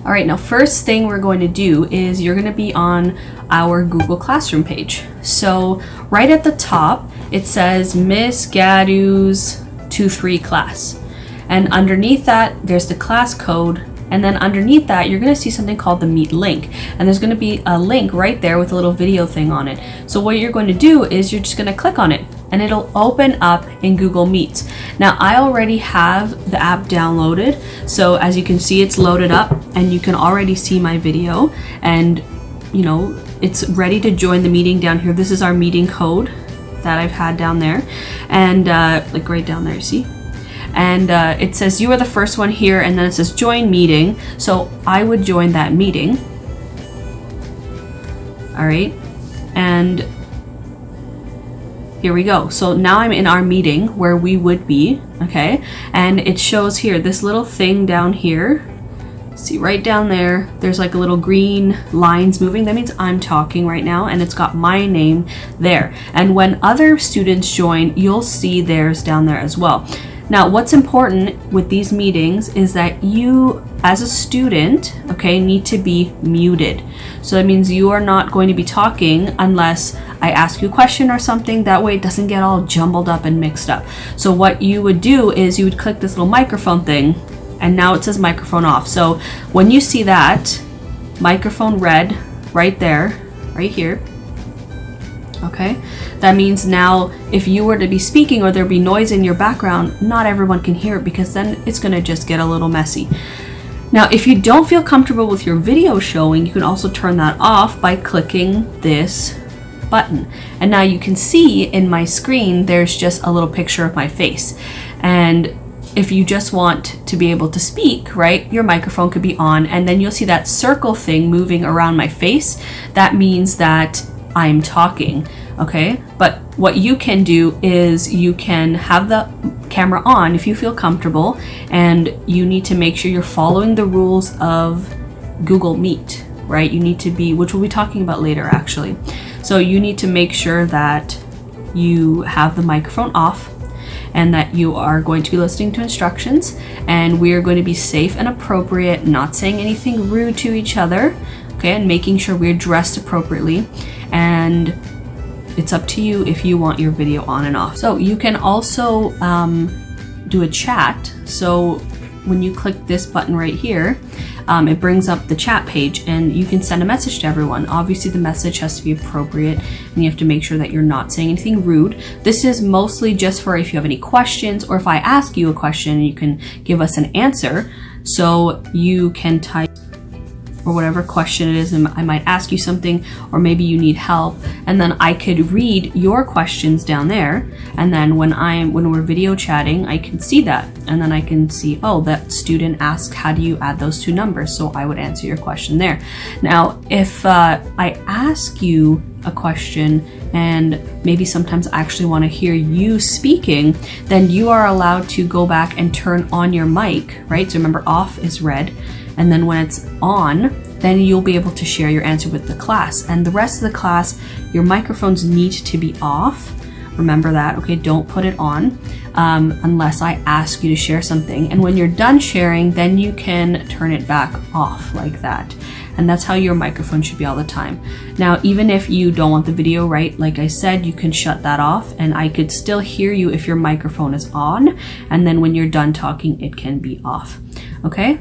All right, now first thing we're going to do is you're going to be on our Google Classroom page. So right at the top, it says Miss Gadu's 2-3 class. And underneath that, there's the class code. And then underneath that, you're going to see something called the Meet link. And there's going to be a link right there with a little video thing on it. So what you're going to do is you're just going to click on it and it'll open up in Google Meets. Now, I already have the app downloaded. So as you can see, it's loaded up and you can already see my video and you know, it's ready to join the meeting down here. This is our meeting code that I've had down there. And like right down there, you see? And it says you are the first one here, and then it says join meeting. So I would join that meeting. All right, and here we go. So now I'm in our meeting where we would be, okay? And it shows here this little thing down here. See right down there, there's like a little green lines moving. That means I'm talking right now, and it's got my name there. And when other students join, you'll see theirs down there as well. Now, what's important with these meetings is that you, as a student, okay, need to be muted. So that means you are not going to be talking unless I ask you a question or something. That way it doesn't get all jumbled up and mixed up. So what you would do is you would click this little microphone thing, and now it says microphone off. So when you see that, microphone red right there, right here, okay, that means now if you were to be speaking or there be noise in your background, not everyone can hear it because then it's going to just get a little messy. Now, if you don't feel comfortable with your video showing, you can also turn that off by clicking this button. And now you can see in my screen, there's just a little picture of my face. And if you just want to be able to speak, right, your microphone could be on, and then you'll see that circle thing moving around my face. That means that I'm talking, okay? But what you can do is you can have the camera on if you feel comfortable, and you need to make sure you're following the rules of Google Meet, right? You need to be, which we'll be talking about later actually. So you need to make sure that you have the microphone off and that you are going to be listening to instructions, and we are going to be safe and appropriate, not saying anything rude to each other, okay, and making sure we're dressed appropriately. And it's up to you if you want your video on and off. So you can also do a chat. So when you click this button right here, it brings up the chat page and you can send a message to everyone. Obviously the message has to be appropriate and you have to make sure that you're not saying anything rude. This is mostly just for if you have any questions, or if I ask you a question, you can give us an answer. So you can type or whatever question it is, and I might ask you something, or maybe you need help, and then I could read your questions down there, and then when we're video chatting, I can see that, and then I can see, oh, that student asked how do you add those two numbers, so I would answer your question there. Now if I ask you a question and maybe sometimes I actually want to hear you speaking, then you are allowed to go back and turn on your mic, right? So remember, off is red, and then when it's on, then you'll be able to share your answer with the class. And the rest of the class, your microphones need to be off. Remember that, okay? Don't put it on unless I ask you to share something. And when you're done sharing, then you can turn it back off like that. And that's how your microphone should be all the time. Now, even if you don't want the video, right, like I said, you can shut that off and I could still hear you if your microphone is on. And then when you're done talking, it can be off, okay?